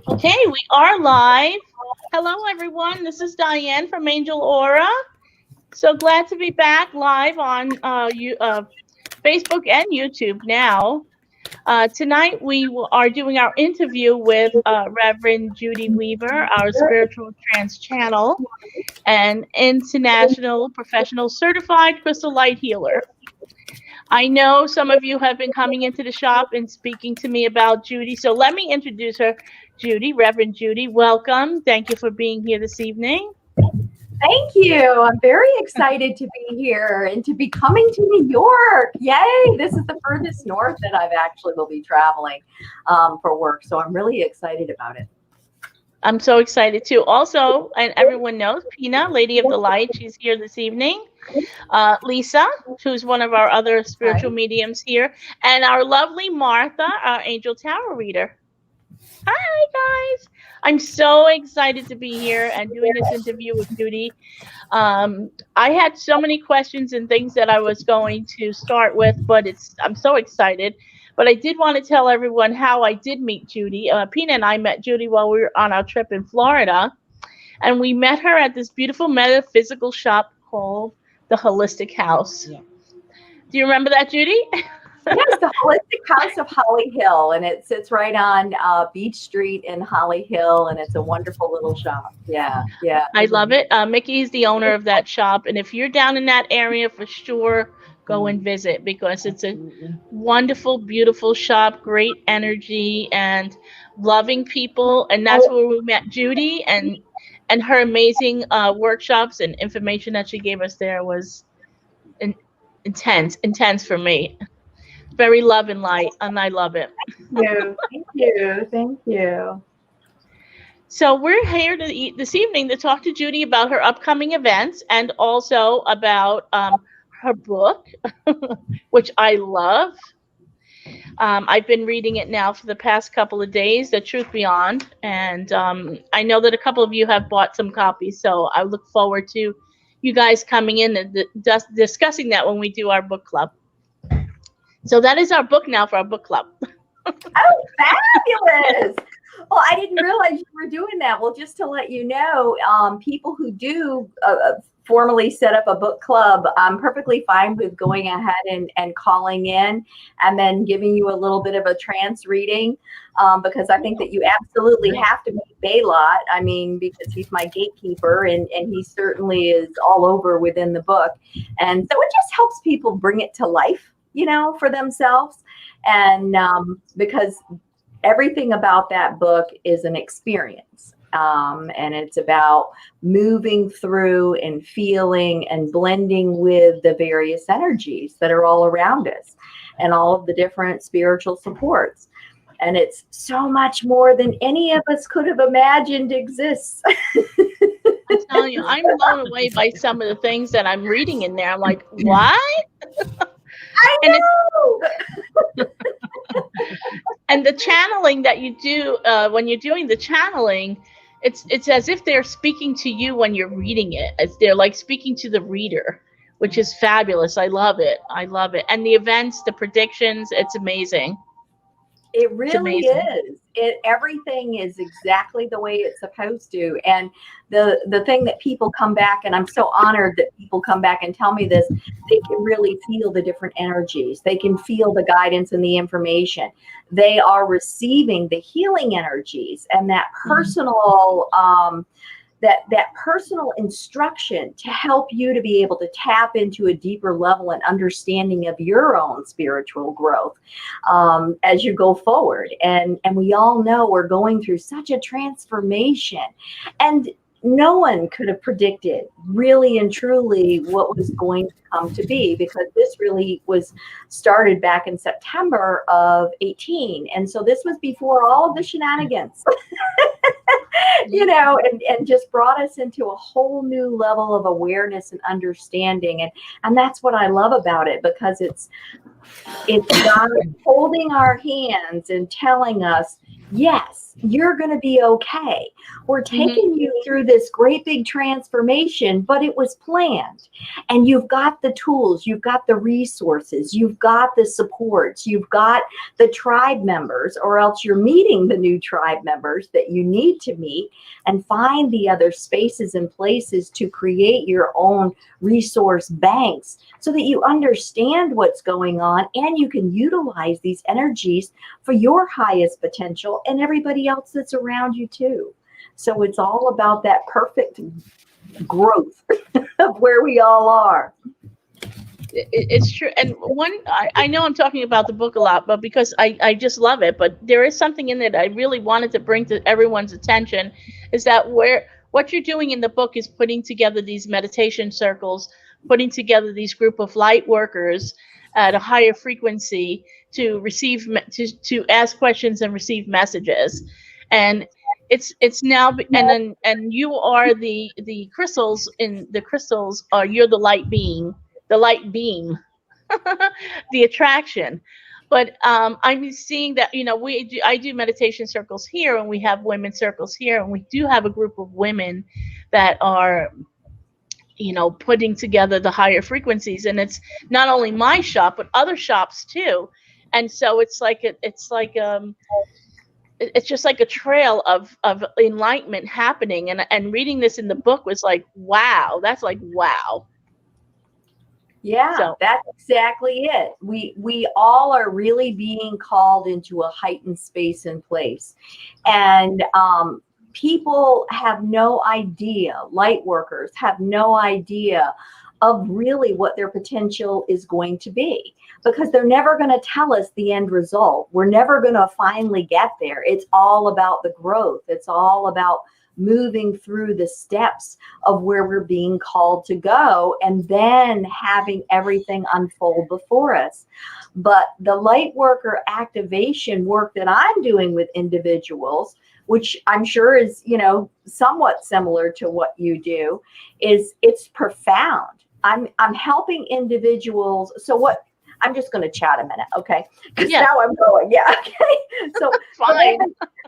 Okay, we are live. Hello, everyone. This is Diane from Angel Aura. So glad to be back live on Facebook and YouTube now. Tonight we are doing our interview with Reverend Judi Weaver, our Spiritual Trance Channel, and international professional certified crystal light healer. I know some of you have been coming into the shop and speaking to me about Judi, so let me introduce her. Judi, Reverend Judi, welcome. Thank you for being here this evening. Thank you. I'm very excited to be here and to be coming to New York. Yay. This is the furthest north that I've actually will be traveling for work. So I'm really excited about it. I'm so excited too. Also, and everyone knows, Pina, Lady of the Light, she's here this evening. Lisa, who's one of our other spiritual mediums here, and our lovely Martha, our Angel Tarot reader. Hi, guys. I'm so excited to be here and doing this interview with Judi. I had so many questions and things that I was going to start with, but I'm so excited. But I did want to tell everyone how I did meet Judi. Pina and I met Judi while we were on our trip in Florida, and we met her at this beautiful metaphysical shop called the Holistic House. Yeah. Do you remember that, Judi? Yes, the Holistic House of Holly Hill, and it sits right on Beach Street in Holly Hill, and it's a wonderful little shop. Yeah. I love it. Mickey's the owner of that shop, and if you're down in that area, for sure, go and visit, because it's a wonderful, beautiful shop, great energy, and loving people, and that's where we met Judi, and her amazing workshops and information that she gave us there was intense for me. Very love and light, and I love it. Thank you. So we're here this evening to talk to Judi about her upcoming events and also about her book, which I love. I've been reading it now for the past couple of days, The Truth Beyond, and I know that a couple of you have bought some copies, so I look forward to you guys coming in and discussing that when we do our book club. So that is our book now for our book club. Oh, fabulous. Well, I didn't realize you were doing that. Well, just to let you know, people who do formally set up a book club, I'm perfectly fine with going ahead and calling in and then giving you a little bit of a trance reading, because I think that you absolutely have to meet Baylot. I mean, because he's my gatekeeper, and he certainly is all over within the book. And so it just helps people bring it to life, for themselves. And because everything about that book is an experience. And it's about moving through and feeling and blending with the various energies that are all around us and all of the different spiritual supports. And it's so much more than any of us could have imagined exists. I'm telling you, I'm blown away by some of the things that I'm reading in there. I'm like, what? I know. And the channeling that you do when you're doing the channeling, it's as if they're speaking to you when you're reading it. They're like speaking to the reader, which is fabulous. I love it. And the events, the predictions, it's amazing. It really is. Everything is exactly the way it's supposed to. And the thing that people come back, and I'm so honored that people come back and tell me this, they can really feel the different energies. They can feel the guidance and the information. They are receiving the healing energies and that personal that personal instruction to help you to be able to tap into a deeper level and understanding of your own spiritual growth as you go forward. And we all know we're going through such a transformation, and no one could have predicted really and truly what was going to come to be, because this really was started back in September of 18. And so this was before all of the shenanigans, and just brought us into a whole new level of awareness and understanding. And that's what I love about it, because it's God holding our hands and telling us, yes, you're going to be okay. We're taking you through this great big transformation, but it was planned. And you've got the tools, you've got the resources, you've got the supports, you've got the tribe members, or else you're meeting the new tribe members that you need to meet, and find the other spaces and places to create your own resource banks so that you understand what's going on and you can utilize these energies for your highest potential and everybody else that's around you too. So it's all about that perfect growth of where we all are. It's true. And I know I'm talking about the book a lot, but because I just love it, but there is something in it I really wanted to bring to everyone's attention, is that what you're doing in the book is putting together these meditation circles, putting together these group of light workers at a higher frequency to receive, to ask questions and receive messages. And it's now, and you are the crystals, in the crystals are, you're the light being, the light beam, the attraction. But I'm seeing that, I do meditation circles here, and we have women circles here, and we do have a group of women that are, putting together the higher frequencies. And it's not only my shop, but other shops too. And so it's just like a trail of enlightenment happening. And reading this in the book was like, wow, that's like, wow. Yeah, so that's exactly it. We all are really being called into a heightened space and place. And people have no idea, light workers have no idea of really what their potential is going to be, because they're never going to tell us the end result. We're never going to finally get there. It's all about the growth. It's all about moving through the steps of where we're being called to go, and then having everything unfold before us. But the light worker activation work that I'm doing with individuals, which I'm sure is, somewhat similar to what you do, it's profound. I'm helping individuals. So what, I'm just going to chat a minute, okay? Because now I'm going, okay. So fine.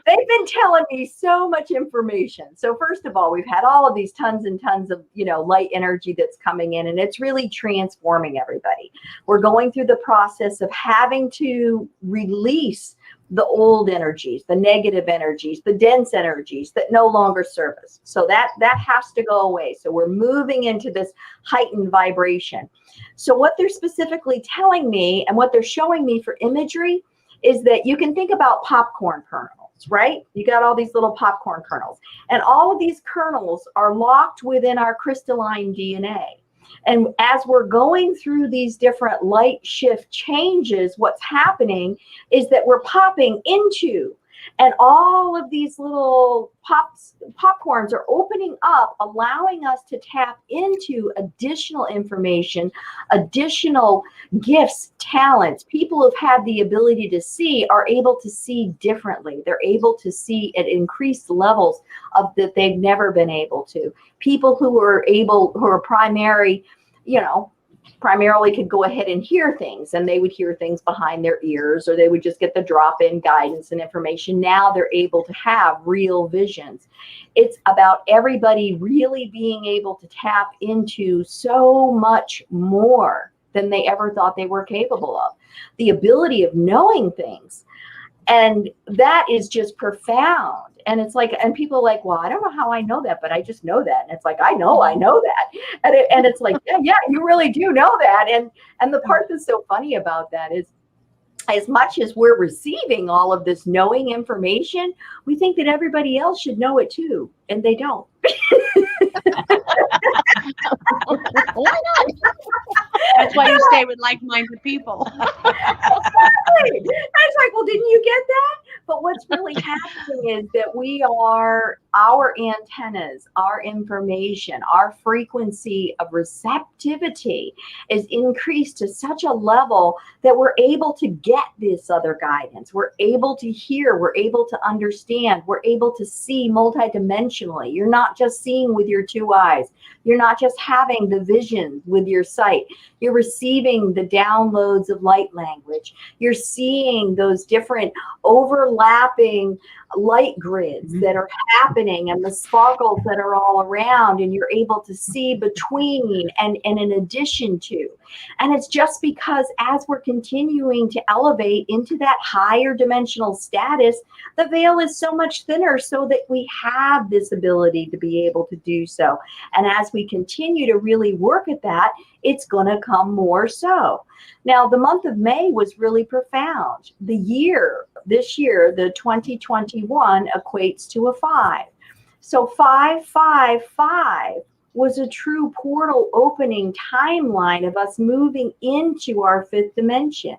They've been telling me so much information. So first of all, we've had all of these tons and tons of, light energy that's coming in, and it's really transforming everybody. We're going through the process of having to release the old energies, the negative energies, the dense energies that no longer serve us. So that has to go away. So we're moving into this heightened vibration. So what they're specifically telling me, and what they're showing me for imagery, is that you can think about popcorn kernels, right? You got all these little popcorn kernels, and all of these kernels are locked within our crystalline DNA. And as we're going through these different light shift changes, what's happening is that we're popping into, and all of these little popcorns are opening up, allowing us to tap into additional information, additional gifts, talents. People who've had the ability to see are able to see differently. They're able to see at increased levels of that they've never been able to. People who are primarily could go ahead and hear things, and they would hear things behind their ears, or they would just get the drop-in guidance and information. Now they're able to have real visions. It's about everybody really being able to tap into so much more than they ever thought they were capable of. The ability of knowing things. And that is just profound. And it's like, and people are like, well, I don't know how I know that, but I just know that. And it's like, I know that. And it's like, yeah, you really do know that. And the part that's so funny about that is, as much as we're receiving all of this knowing information, we think that everybody else should know it too. And they don't. Why not? That's why you stay with like-minded people. Exactly. It's like, well, didn't you get that? But what's really happening is that our antennas, our information, our frequency of receptivity is increased to such a level that we're able to get this other guidance. We're able to hear, we're able to understand, we're able to see multidimensionally. You're not just seeing with your two eyes. You're not just having the vision with your sight. You're receiving the downloads of light language. You're seeing those different overlaps overlapping light grids that are happening and the sparkles that are all around, and you're able to see between and in addition to. And it's just because as we're continuing to elevate into that higher dimensional status, the veil is so much thinner so that we have this ability to be able to do so. And as we continue to really work at that, it's going to come more so. Now, the month of May was really profound. This year, the 2021 equates to a 5. So 555 was a true portal opening timeline of us moving into our 5th dimension.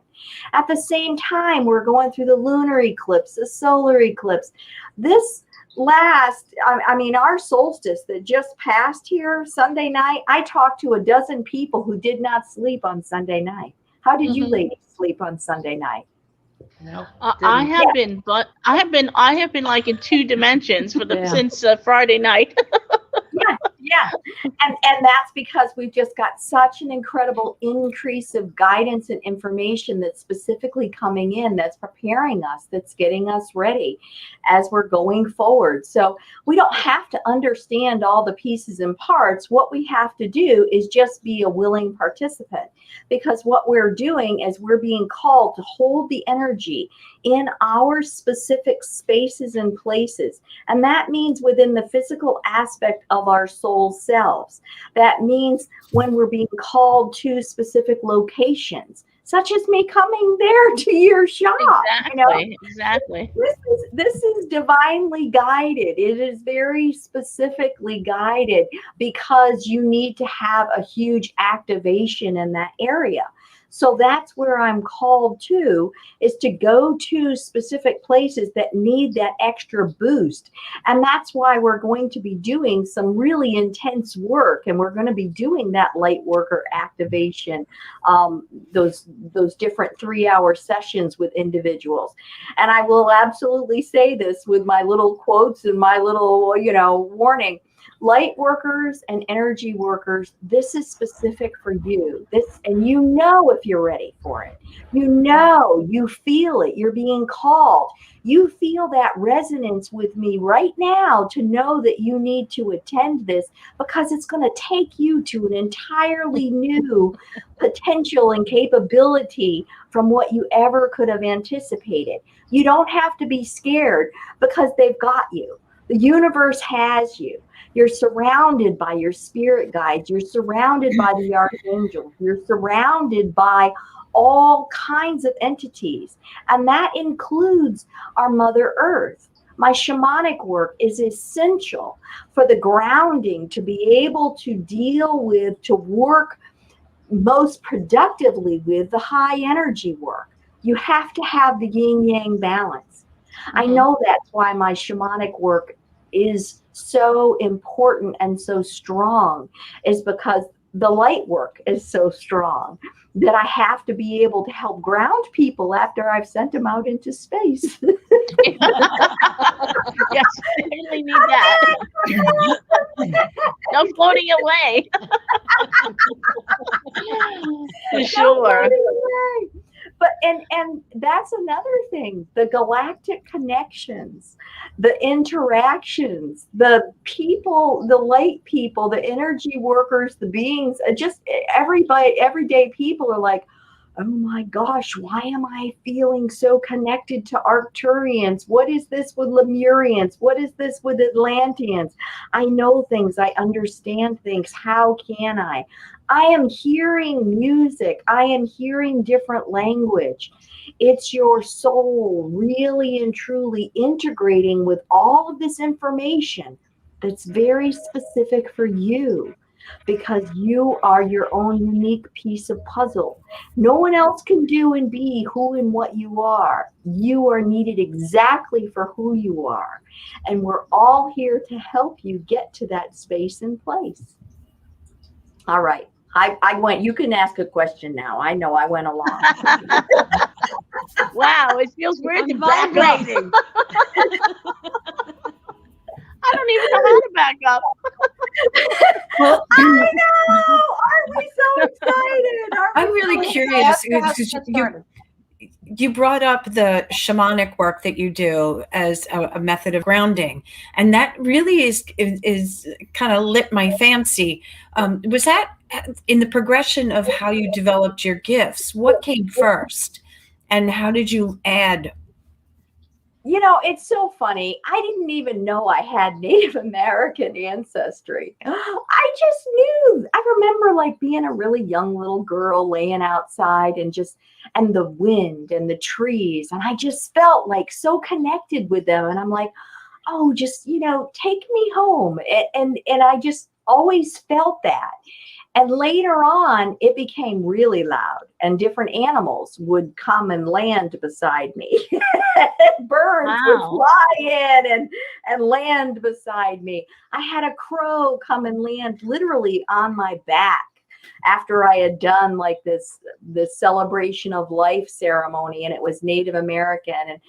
At the same time, we're going through the lunar eclipse, the solar eclipse. This our solstice that just passed here Sunday night, I talked to a dozen people who did not sleep on Sunday night. How did you ladies sleep on Sunday night? No, I have been, but I have been like in 2 dimensions since Friday night. Yeah. And that's because we've just got such an incredible increase of guidance and information that's specifically coming in, that's preparing us, that's getting us ready as we're going forward. So we don't have to understand all the pieces and parts. What we have to do is just be a willing participant, because what we're doing is we're being called to hold the energy in our specific spaces and places. And that means within the physical aspect of our soul selves. That means when we're being called to specific locations, such as me coming there to your shop. Exactly. This is divinely guided. It is very specifically guided because you need to have a huge activation in that area. So that's where I'm called to, is to go to specific places that need that extra boost. And that's why we're going to be doing some really intense work. And we're going to be doing that light worker activation, those different 3-hour sessions with individuals. And I will absolutely say this with my little quotes and my little, warning. Light workers and energy workers, this is specific for you. And if you're ready for it. You feel it. You're being called. You feel that resonance with me right now to know that you need to attend this, because it's going to take you to an entirely new potential and capability from what you ever could have anticipated. You don't have to be scared, because they've got you. The universe has you. You're surrounded by your spirit guides. You're surrounded by the archangels. You're surrounded by all kinds of entities. And that includes our Mother Earth. My shamanic work is essential for the grounding to be able to deal with, to work most productively with the high energy work. You have to have the yin yang balance. I know that's why my shamanic work is so important and so strong, is because the light work is so strong that I have to be able to help ground people after I've sent them out into space. Yes, I really need that. No floating away. For sure. But and that's another thing, the galactic connections, the interactions, the people, the light people, the energy workers, the beings, just everybody, everyday people are like, oh my gosh, why am I feeling so connected to Arcturians? What is this with Lemurians? What is this with Atlanteans? I know things, I understand things. How can I? I am hearing music. I am hearing different language. It's your soul really and truly integrating with all of this information that's very specific for you, because you are your own unique piece of puzzle. No one else can do and be who and what you are. You are needed exactly for who you are. And we're all here to help you get to that space and place. All right. I went, you can ask a question now. I know I went along. Wow, it feels weird to back up. I don't even know how to back up. I know. Aren't we so excited? I'm really curious. you brought up the shamanic work that you do as a method of grounding, and that really is kind of lit my fancy. Was that in the progression of how you developed your gifts? What came first, and how did you add? You know, it's so funny. I didn't even know I had Native American ancestry. I just knew. I remember like being a really young little girl laying outside and the wind and the trees. And I just felt like so connected with them. And I'm like, oh, just, take me home. And I just always felt that. And later on, it became really loud, and different animals would come and land beside me. Birds would fly in and land beside me. I had a crow come and land literally on my back after I had done like this celebration of life ceremony, and it was Native American.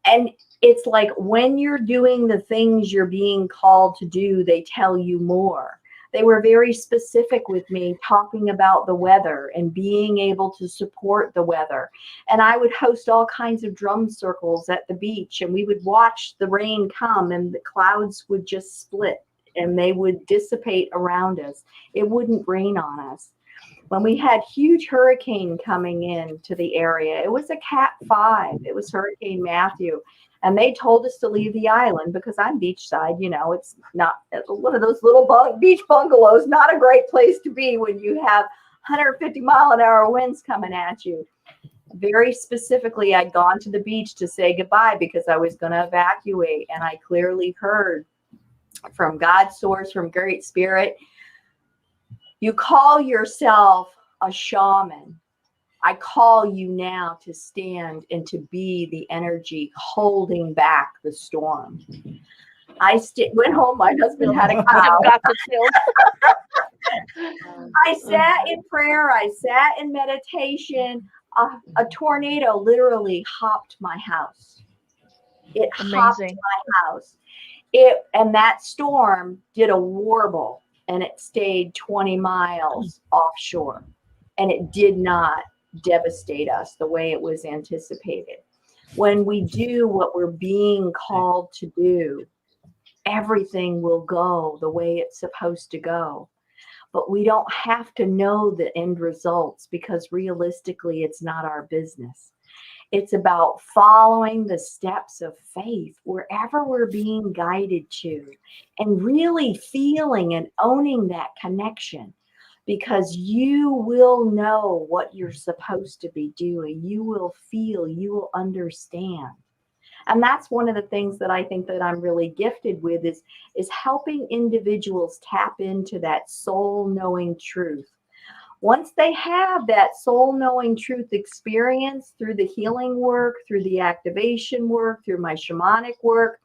And it's like when you're doing the things you're being called to do, they tell you more. They were very specific with me, talking about the weather and being able to support the weather. And I would host all kinds of drum circles at the beach, and we would watch the rain come, and the clouds would just split and they would dissipate around us. It wouldn't rain on us. When we had huge hurricane coming in to the area, it was a Cat 5. It was Hurricane Matthew. And they told us to leave the island because I'm beachside. It's not one of those little beach bungalows, not a great place to be when you have 150-mile-an-hour winds coming at you. Very specifically, I'd gone to the beach to say goodbye because I was going to evacuate. And I clearly heard from God's source, from Great Spirit, you call yourself a shaman. I call you now to stand and to be the energy holding back the storm. I went home. My husband had a cow. I sat in prayer. I sat in meditation. A tornado literally hopped my house. It hopped my house. And that storm did a warble, and it stayed 20 miles offshore, and it did not devastate us the way it was anticipated. When we do what we're being called to do, everything will go the way it's supposed to go. But we don't have to know the end results because realistically, it's not our business. It's about following the steps of faith wherever we're being guided to, and really feeling and owning that connection. Because you will know what you're supposed to be doing. You will feel, you will understand. And that's one of the things that I think that I'm really gifted with is helping individuals tap into that soul-knowing truth. Once they have that soul-knowing truth experience through the healing work, through the activation work, through my shamanic work,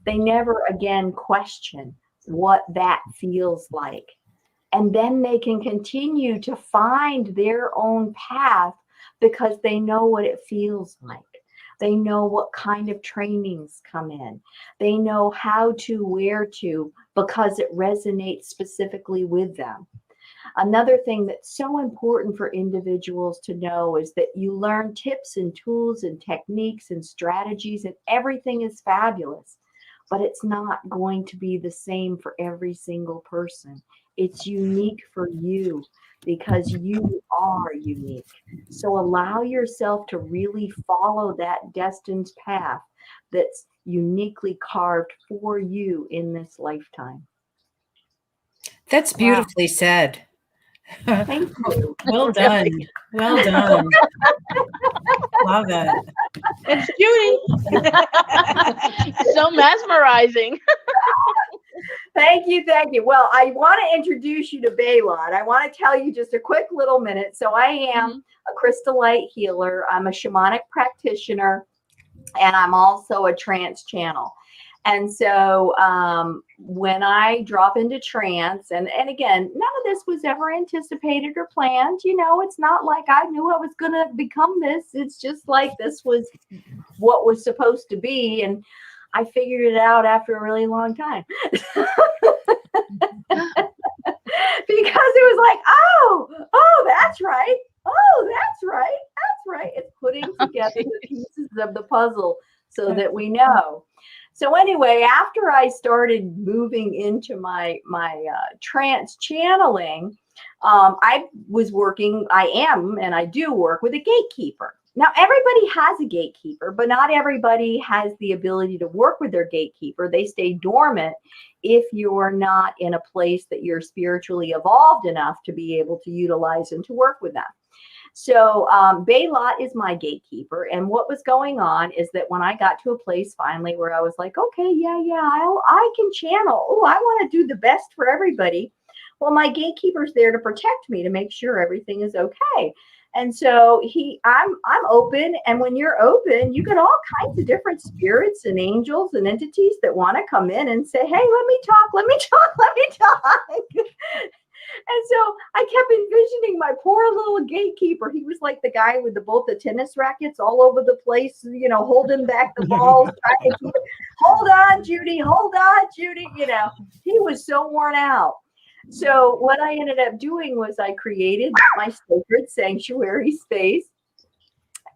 they never again question what that feels like. And then they can continue to find their own path because they know what it feels like. They know what kind of trainings come in. They know how to, where to, because it resonates specifically with them. Another thing that's so important for individuals to know is that you learn tips and tools and techniques and strategies, and everything is fabulous, but it's not going to be the same for every single person. It's unique for you because you are unique. So allow yourself to really follow that destined path that's uniquely carved for you in this lifetime. That's beautifully said. Thank you. Well done. Well done. Love it. It's Judi. So mesmerizing. Thank you. Thank you. Well, I want to introduce you to Balon. I want to tell you just a quick little minute. So I am a crystal light healer. I'm a shamanic practitioner, and I'm also a trance channel. And so when I drop into trance, and again, none of this was ever anticipated or planned. It's not like I knew I was going to become this. It's just like this was what was supposed to be. And I figured it out after a really long time. Because it was like, oh, that's right. Oh, that's right. That's right. It's putting together the pieces of the puzzle so that we know. So anyway, after I started moving into my trance channeling, I am, and I do work with a gatekeeper. Now, everybody has a gatekeeper, but not everybody has the ability to work with their gatekeeper. They stay dormant if you're not in a place that you're spiritually evolved enough to be able to utilize and to work with them. So Baylot is my gatekeeper. And what was going on is that when I got to a place finally where I was like, okay, I can channel. Oh, I want to do the best for everybody. Well, my gatekeeper's there to protect me, to make sure everything is okay. And so I'm open. And when you're open, you get all kinds of different spirits and angels and entities that want to come in and say, hey, let me talk. And so I kept envisioning my poor little gatekeeper. He was like the guy with both the tennis rackets all over the place, holding back the balls, trying to keep it. Hold on, Judi. He was so worn out. So what I ended up doing was I created my sacred sanctuary space.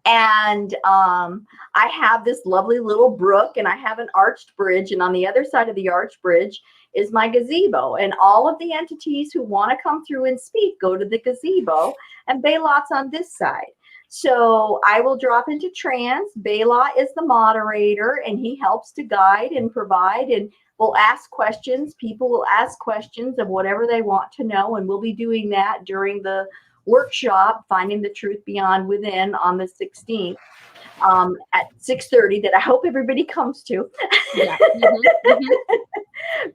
And I have this lovely little brook, and I have an arched bridge. And on the other side of the arched bridge is my gazebo. And all of the entities who want to come through and speak go to the gazebo, and Baylot's on this side. So I will drop into trance. Baylot is the moderator, and he helps to guide and provide, and we'll ask questions. People will ask questions of whatever they want to know, and we'll be doing that during the workshop, Finding the Truth Beyond Within, on the 16th at 6:30, that I hope everybody comes to. Yeah.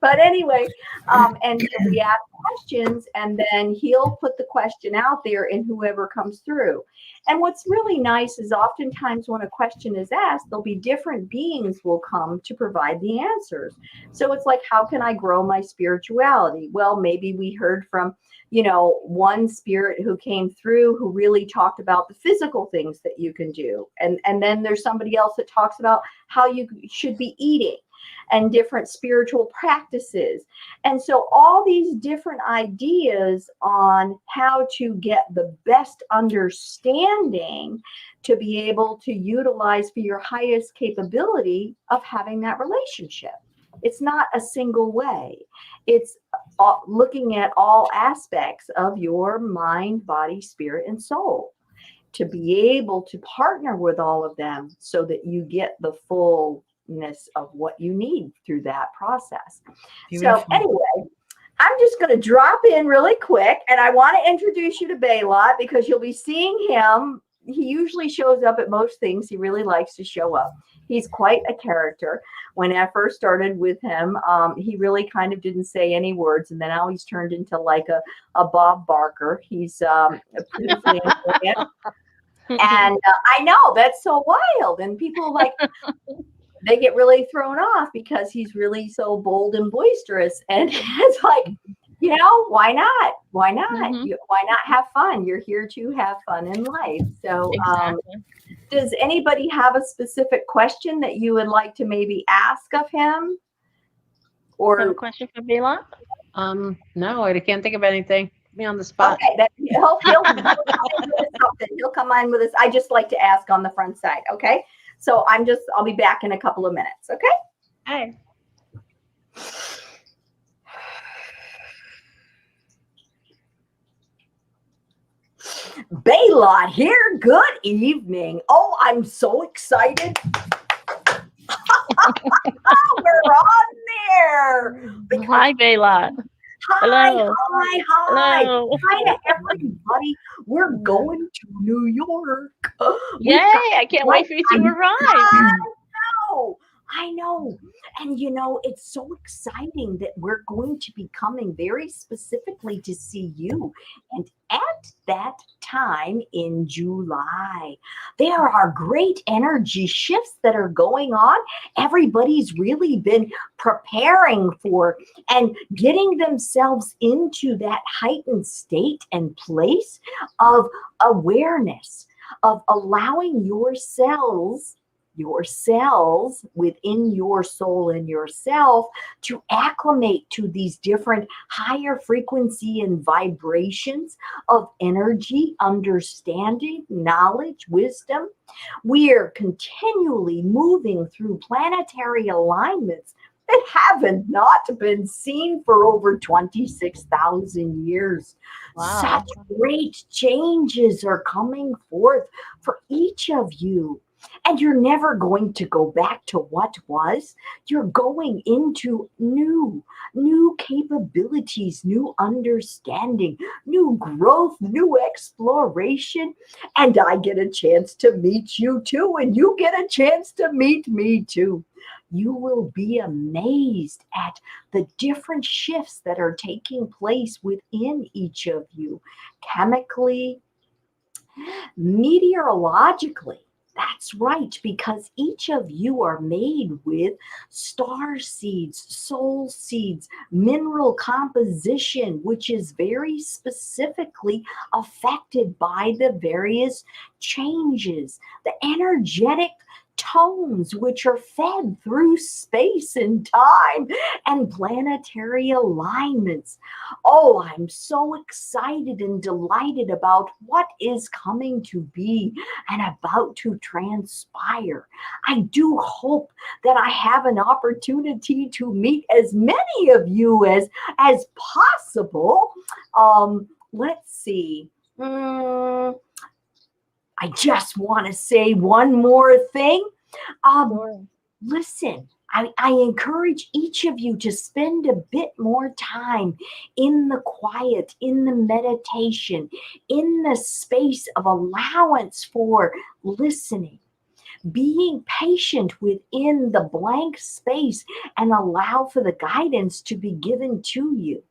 But anyway, and so we ask questions, and then he'll put the question out there, and whoever comes through. And what's really nice is oftentimes when a question is asked, there'll be different beings will come to provide the answers. So it's like, how can I grow my spirituality? Well, maybe we heard from, one spirit who came through who really talked about the physical things that you can do. And then there's somebody else that talks about how you should be eating and different spiritual practices. And so all these different ideas on how to get the best understanding to be able to utilize for your highest capability of having that relationship. It's not a single way. It's looking at all aspects of your mind, body, spirit, and soul to be able to partner with all of them so that you get the fullness of what you need through that process. Beautiful. So anyway, I'm just going to drop in really quick, and I want to introduce you to Baylot because you'll be seeing him. He usually shows up at most things. He really likes to show up. He's quite a character. When I first started with him, he really kind of didn't say any words, and then now he's turned into like a Bob Barker. He's pretty flamboyant. And I know that's so wild, and people like they get really thrown off because he's really so bold and boisterous, and it's like, why not? Why not? Mm-hmm. Why not have fun? You're here to have fun in life. So Exactly. Does anybody have a specific question that you would like to maybe ask of him? Or Have a question for Baylot? No, I can't think of anything. Put me on the spot. Okay, he'll come on with us. I just like to ask on the front side. Okay, so I'll be back in a couple of minutes. Okay. Hi. Baylot here. Good evening. Oh, I'm so excited. We're on there. Hi, Baylot. Hi, Hello. hi. Hello. Hi to everybody. We're going to New York. Yay! I can't wait for you to arrive. I know. And it's so exciting that we're going to be coming very specifically to see you. And at that time in July, there are great energy shifts that are going on. Everybody's really been preparing for and getting themselves into that heightened state and place of awareness, of allowing yourselves your cells within your soul and yourself to acclimate to these different higher frequency and vibrations of energy, understanding, knowledge, wisdom. We are continually moving through planetary alignments that haven't not been seen for over 26,000 years. Wow. Such great changes are coming forth for each of you. And you're never going to go back to what was. You're going into new capabilities, new understanding, new growth, new exploration. And I get a chance to meet you too, and you get a chance to meet me too. You will be amazed at the different shifts that are taking place within each of you, chemically, meteorologically. That's right, because each of you are made with star seeds, soul seeds, mineral composition, which is very specifically affected by the various changes, the energetic tones which are fed through space and time and planetary alignments. Oh, I'm so excited and delighted about what is coming to be and about to transpire. I do hope that I have an opportunity to meet as many of you as possible. Let's see. I just want to say one more thing. Listen, I encourage each of you to spend a bit more time in the quiet, in the meditation, in the space of allowance for listening, being patient within the blank space and allow for the guidance to be given to you.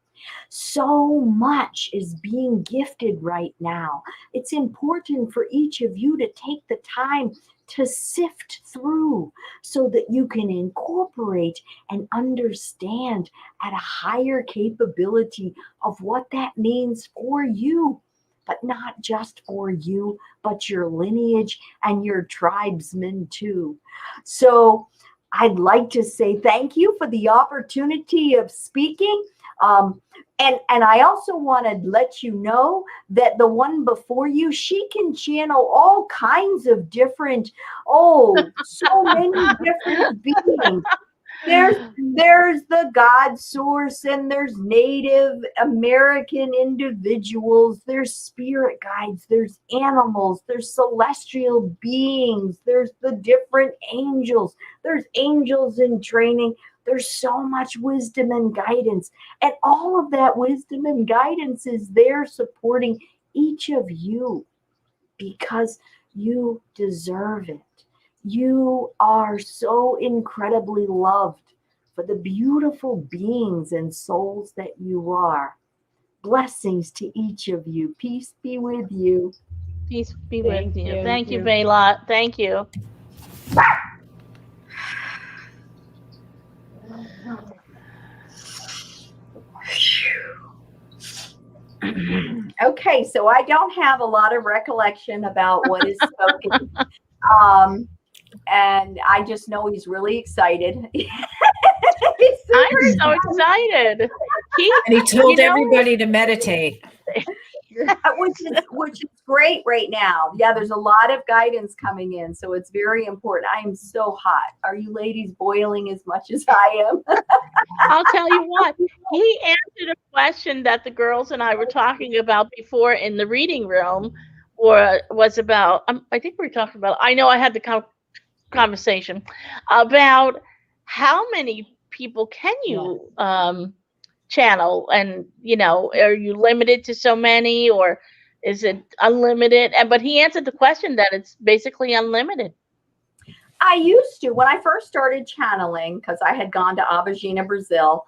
So much is being gifted right now. It's important for each of you to take the time to sift through so that you can incorporate and understand at a higher capability of what that means for you, but not just for you, but your lineage and your tribesmen too. So I'd like to say thank you for the opportunity of speaking. And I also want to let you know that the one before you, she can channel all kinds of different, so many different beings. There's the God source, and there's Native American individuals, there's spirit guides, there's animals, there's celestial beings, there's the different angels, there's angels in training. There's so much wisdom and guidance, and all of that wisdom and guidance is there supporting each of you because you deserve it. You are so incredibly loved for the beautiful beings and souls that you are. Blessings to each of you. Peace be with you. Peace be Thank with you. you. Thank you, Bayla. Thank you. Okay, so I don't have a lot of recollection about what is spoken. And I just know he's really excited. I'm so excited. And he told everybody to meditate. which is great right now. Yeah, there's a lot of guidance coming in, so it's very important. I am so hot. Are you ladies boiling as much as I am? I'll tell you what, he answered a question that the girls and I were talking about before in the reading room, or was about, I think we were talking about, I know I had the conversation about how many people can you channel, and are you limited to so many, or is it unlimited? But he answered the question that it's basically unlimited. I used to, when I first started channeling, because I had gone to Avogina, Brazil,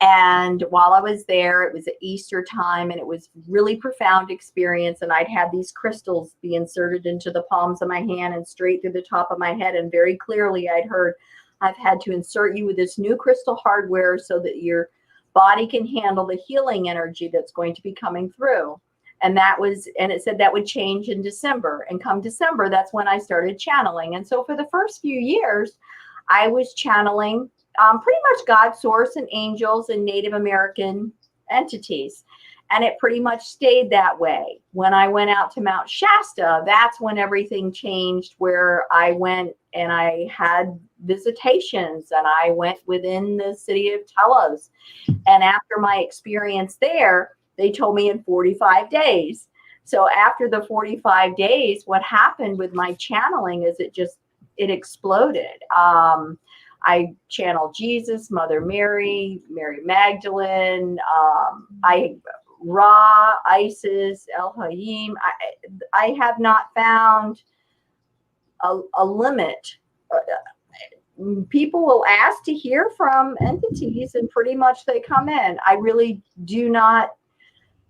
and while I was there, it was at Easter time, and it was really profound experience, and I'd had these crystals be inserted into the palms of my hand and straight through the top of my head, and very clearly I'd heard, I've had to insert you with this new crystal hardware so that your body can handle the healing energy that's going to be coming through. And it said that would change in December. And come December, that's when I started channeling. And so for the first few years, I was channeling pretty much God, source, and angels and Native American entities. And it pretty much stayed that way. When I went out to Mount Shasta, that's when everything changed, where I went and I had visitations, and I went within the city of Telos. And after my experience there, they told me in 45 days. So after the 45 days, what happened with my channeling is it exploded. I channeled Jesus, Mother Mary, Mary Magdalene, Ra, Isis, El Hayim. I have not found a limit. People will ask to hear from entities, and pretty much they come in. I really do not.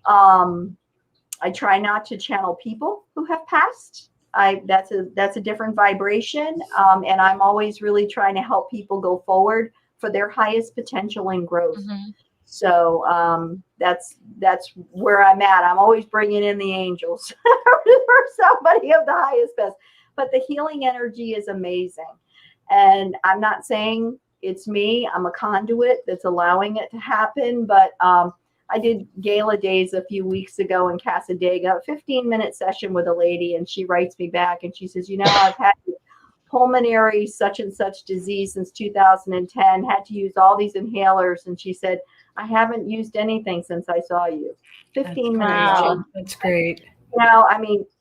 I try not to channel people who have passed. That's a different vibration, and I'm always really trying to help people go forward for their highest potential and growth. Mm-hmm. So that's where I'm at. I'm always bringing in the angels for somebody of the highest best. But the healing energy is amazing, and I'm not saying it's me. I'm a conduit that's allowing it to happen. But I did gala days a few weeks ago in Cassadaga, a 15-minute session with a lady, and she writes me back and she says, I've had pulmonary such and such disease since 2010, had to use all these inhalers. And she said, I haven't used anything since I saw you. 15 minutes. Wow. That's great.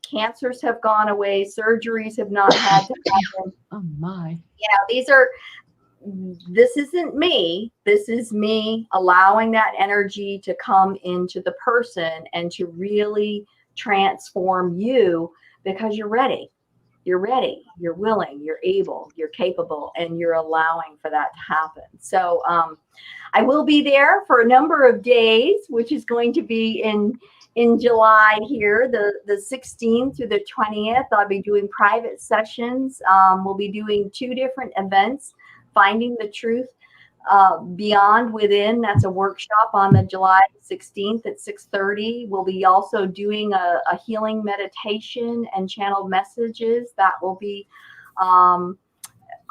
Cancers have gone away. Surgeries have not had to happen. Oh my. This isn't me. This is me allowing that energy to come into the person and to really transform you, because you're ready. You're ready. You're willing. You're able. You're capable, and you're allowing for that to happen. So I will be there for a number of days, which is going to be in July here, the 16th through the 20th. I'll be doing private sessions. We'll be doing 2 different events. Finding the Truth Beyond Within. That's a workshop on the July 16th at 6:30. We'll be also doing a healing meditation and channeled messages. That will be the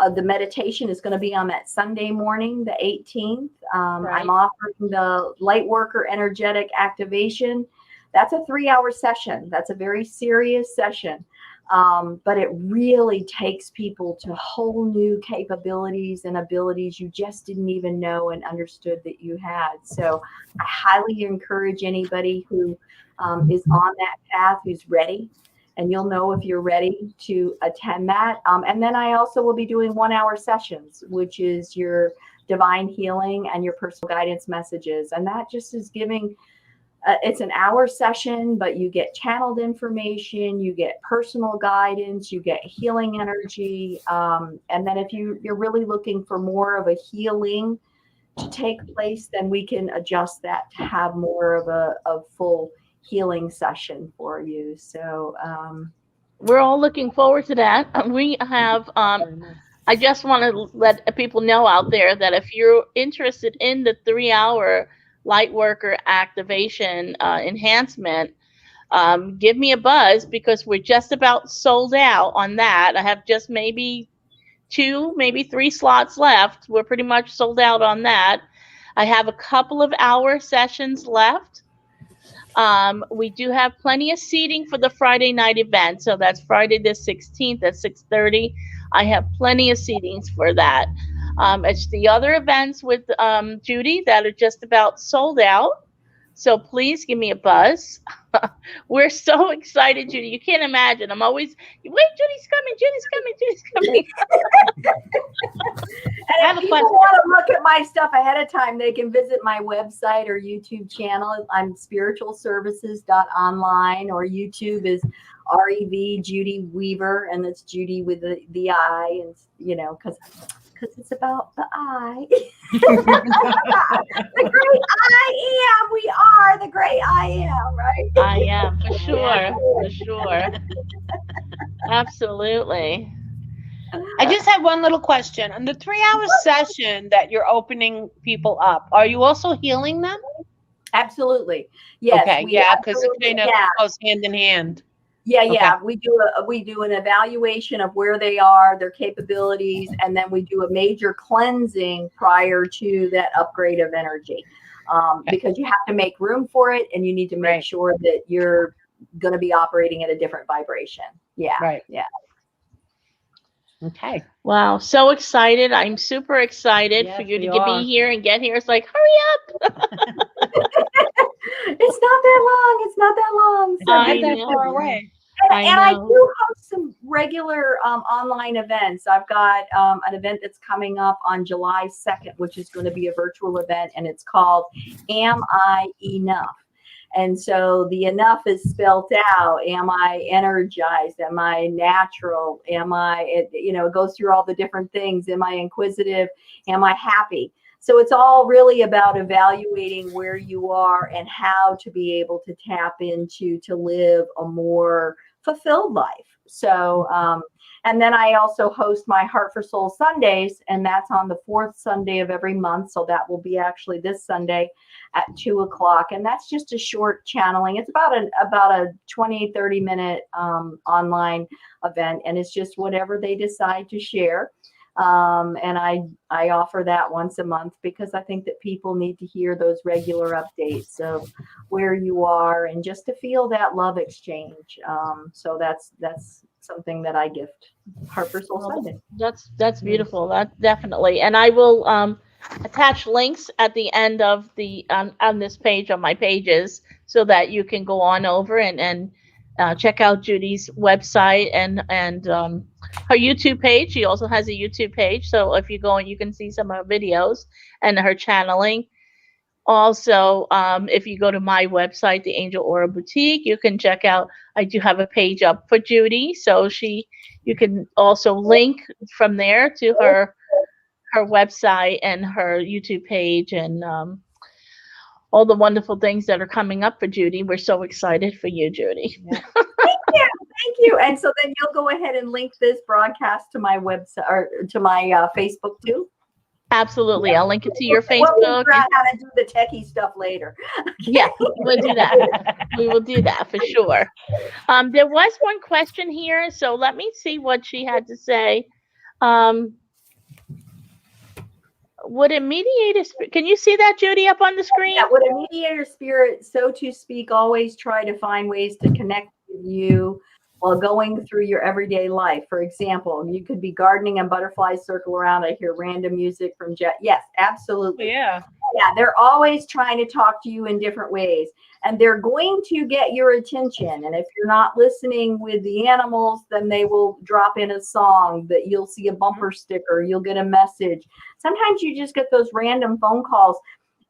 meditation is going to be on that Sunday morning, the 18th. Right. I'm offering the light worker energetic activation. That's a 3-hour session. That's a very serious session. But it really takes people to whole new capabilities and abilities you just didn't even know and understood that you had. So I highly encourage anybody who is on that path, who's ready, and you'll know if you're ready to attend that. And then I also will be doing 1-hour sessions, which is your divine healing and your personal guidance messages. And that just is giving it's an hour session, but you get channeled information, you get personal guidance, you get healing energy. And then if you're really looking for more of a healing to take place, then we can adjust that to have more of a full healing session for you. So we're all looking forward to that. We have, I just want to let people know out there that if you're interested in the 3-hour light worker activation enhancement, give me a buzz, because we're just about sold out on that. I have just maybe 2, maybe 3 slots left. We're pretty much sold out on that. I have a couple of hour sessions left. We do have plenty of seating for the Friday night event. So that's Friday the 16th at 6:30. I have plenty of seatings for that. It's the other events with Judi that are just about sold out. So please give me a buzz. We're so excited, Judi. You can't imagine. I'm always, wait, Judi's coming. And if people want to look at my stuff ahead of time, they can visit my website or YouTube channel. I'm spiritualservices.online, or YouTube is REV Judi Weaver, and it's Judi with the I, and because it's about the I. The great I am. We are the great I am, right? I am, for sure. Absolutely. I just have one little question. On the 3-hour session that you're opening people up, are you also healing them? Absolutely. Yes. Okay, We yeah, because it absolutely, kind of yeah. goes hand in hand. Yeah, Okay. yeah. We do an evaluation of where they are, their capabilities, and then we do a major cleansing prior to that upgrade of energy. Because you have to make room for it, and you need to make Right. sure that you're going to be operating at a different vibration. Yeah, Right. yeah. Okay. Wow, so excited. I'm super excited for Yes, you we to are. be here and get here. It's like, hurry up. It's not that long. It's not that long. It's So not I that know. far away. And I know. do host some regular online events. I've got an event that's coming up on July 2nd, which is going to be a virtual event, and it's called Am I Enough? And so the enough is spelt out. Am I energized? Am I natural? Am I, it goes through all the different things. Am I inquisitive? Am I happy? So it's all really about evaluating where you are and how to be able to tap into to live a more fulfilled life. So, and then I also host my Heart for Soul Sundays, and that's on the fourth Sunday of every month. So that will be actually this Sunday at 2:00. And that's just a short channeling. It's about a 20, 30 minute online event. And it's just whatever they decide to share. And I offer that once a month because I think that people need to hear those regular updates of where you are and just to feel that love exchange. So that's something that I gift. Heart for Soul Sunday. That's beautiful. That definitely. And I will attach links at the end of the on this page on my pages so that you can go on over and check out Judi's website and her YouTube page. She also has a YouTube page, so if you go and you can see some of her videos and her channeling. Also, if you go to my website, the Angel Aura Boutique, you can check out. I do have a page up for Judi, so you can also link from there to her website and her YouTube page and all the wonderful things that are coming up for Judi. We're so excited for you, Judi. Yeah. Thank you. And so then you'll go ahead and link this broadcast to my website or to my Facebook too. Absolutely. I'll link it to your We'll Facebook. figure out how to do the techie stuff later. Yeah, we'll do that. We will do that for sure. There was one question here, so let me see what she had to say. Would a mediator? Can you see that, Judi, up on the screen? Yeah, would a mediator spirit, so to speak, always try to find ways to connect with you while going through your everyday life? For example, you could be gardening and butterflies circle around. I hear random music from Jet. Yes, absolutely. Yeah. Yeah, they're always trying to talk to you in different ways, and they're going to get your attention. And if you're not listening with the animals, then they will drop in a song that you'll see a bumper sticker, you'll get a message. Sometimes you just get those random phone calls,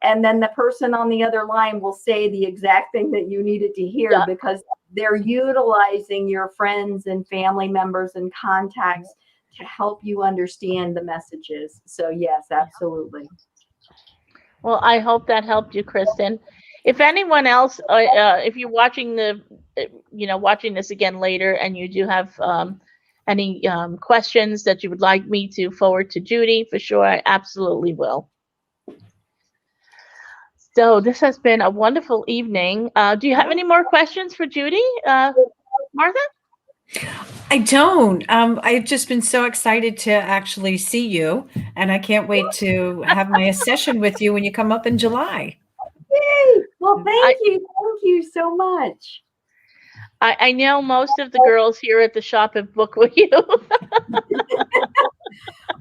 and then the person on the other line will say the exact thing that you needed to hear because they're utilizing your friends and family members and contacts to help you understand the messages. So yes, absolutely. Well, I hope that helped you, Kristen. If anyone else, if you're watching watching this again later, and you do have any questions that you would like me to forward to Judi, for sure, I absolutely will. So this has been a wonderful evening. Do you have any more questions for Judi, Martha? I don't. I've just been so excited to actually see you, and I can't wait to have my session with you when you come up in July. Yay! Well, thank you so much. I know most of the girls here at the shop have booked with you.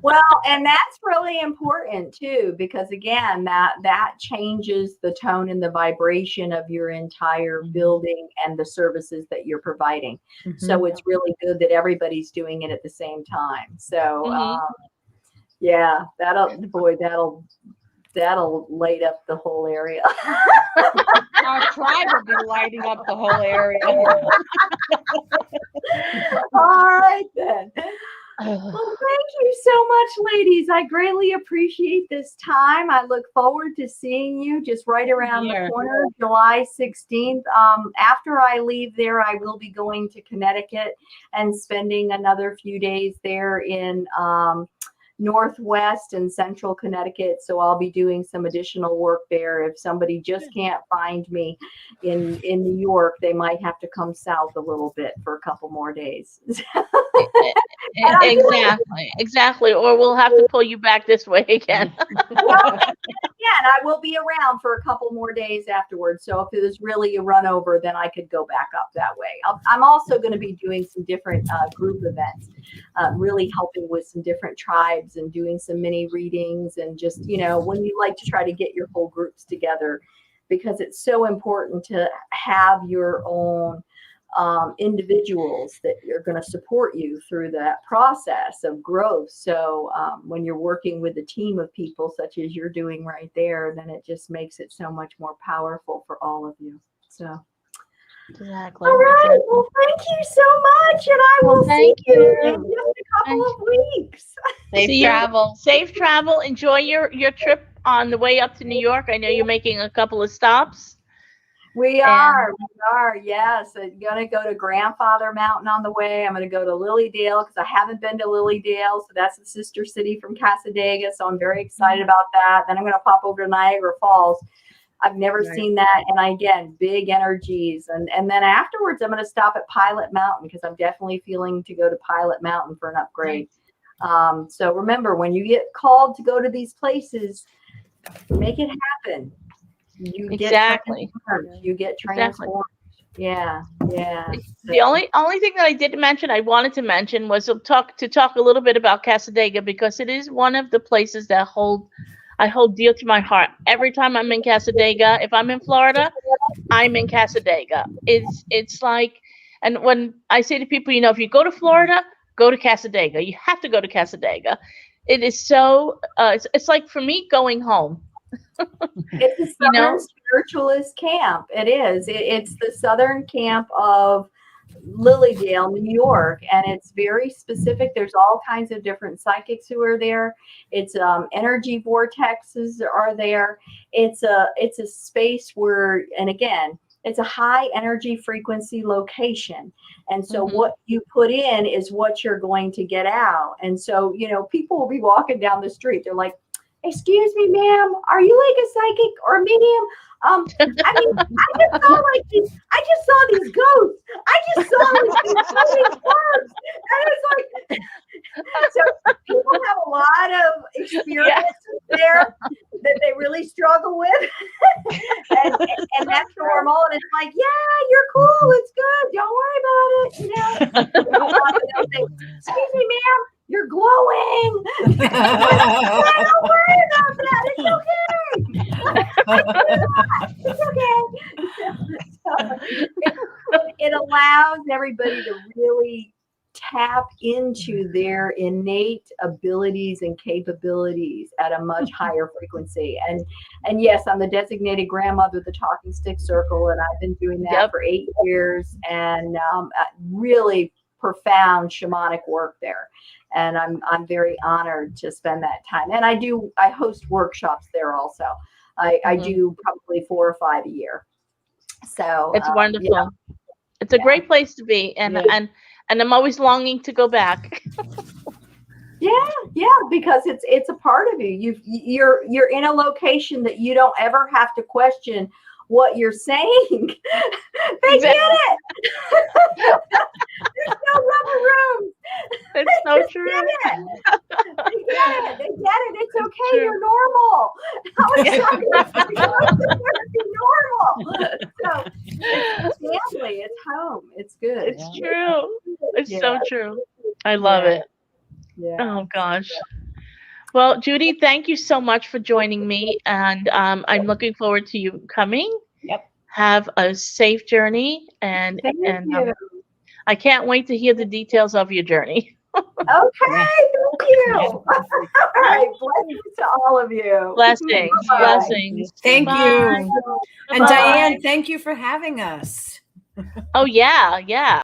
Well, and that's really important too, because again, that changes the tone and the vibration of your entire building and the services that you're providing. Mm-hmm. So it's really good that everybody's doing it at the same time. So Mhm. yeah, that'll light up the whole area. Our tribe will be lighting up the whole area. All right then. Well, thank you so much, ladies. I greatly appreciate this time. I look forward to seeing you just right around the corner, July 16th. After I leave there, I will be going to Connecticut and spending another few days there in Northwest and Central Connecticut. So I'll be doing some additional work there. If somebody just can't find me in New York, they might have to come south a little bit for a couple more days. Exactly. Or we'll have to pull you back this way again. Well, again, I will be around for a couple more days afterwards. So if it was really a run over, then I could go back up that way. I'm also going to be doing some different group events, really helping with some different tribes and doing some mini readings, and just, when you like to try to get your whole groups together, because it's so important to have your own individuals that are going to support you through that process of growth. So when you're working with a team of people such as you're doing right there, then it just makes it so much more powerful for all of you. So exactly. All right. Well, thank you so much, and I will see you in just a couple of weeks. Safe travel. Enjoy your trip on the way up to New York. I know you're making a couple of stops. We are, yes. I'm going to go to Grandfather Mountain on the way. I'm going to go to Lilydale because I haven't been to Lilydale. So that's the sister city from Cassadaga. So I'm very excited about that. Then I'm going to pop over to Niagara Falls. I've never seen that. And again, big energies. And then afterwards, I'm going to stop at Pilot Mountain because I'm definitely feeling to go to Pilot Mountain for an upgrade. So remember, when you get called to go to these places, make it happen. You get transformed. You get transformed. Yeah. The only thing that I did mention, I wanted to mention, was to talk a little bit about Cassadaga, because it is one of the places that I hold dear to my heart. Every time I'm in Cassadaga, if I'm in Florida, I'm in Cassadaga. It's like, and when I say to people, if you go to Florida, go to Cassadaga. You have to go to Cassadaga. It is so. It's like, for me, going home. It's a Southern spiritualist camp. It is. It's the Southern camp of Lilydale, New York, and it's very specific. There's all kinds of different psychics who are there. It's energy vortexes are there. It's a space where, and again, it's a high energy frequency location. And so what you put in is what you're going to get out. And so, people will be walking down the street. They're like, "Excuse me, ma'am, are you like a psychic or a medium? I just saw these ghosts. I just saw these birds." And it's like, so people have a lot of experiences there that they really struggle with. and that's normal. And it's like, yeah, you're cool. It's good. Don't worry about it. They'll say, "Excuse me, ma'am, you're glowing." Don't worry about that. It's okay. It's okay. So it allows everybody to really tap into their innate abilities and capabilities at a much higher frequency. And yes, I'm the designated grandmother of the Talking Stick Circle, and I've been doing that for 8 years, and really profound shamanic work there. And I'm very honored to spend that time. And I host workshops there also. I do probably 4 or 5 a year. So it's wonderful. It's a great place to be, and I'm always longing to go back. Yeah, because it's a part of you. You're in a location that you don't ever have to question what you're saying. They get it. There's no rubber room. It's so true. They get it. It's okay. True. You're normal. How exciting. You're normal. So it's family. It's home. It's good. It's true. It's so true. I love it. Yeah. Oh gosh. Well, Judi, thank you so much for joining me, and I'm looking forward to you coming. Yep. Have a safe journey, and I can't wait to hear the details of your journey. Okay, thank you. All right, blessings to all of you. Blessings. Bye. Blessings. Thank Bye. you. And Bye. Diane, thank you for having us. Oh yeah.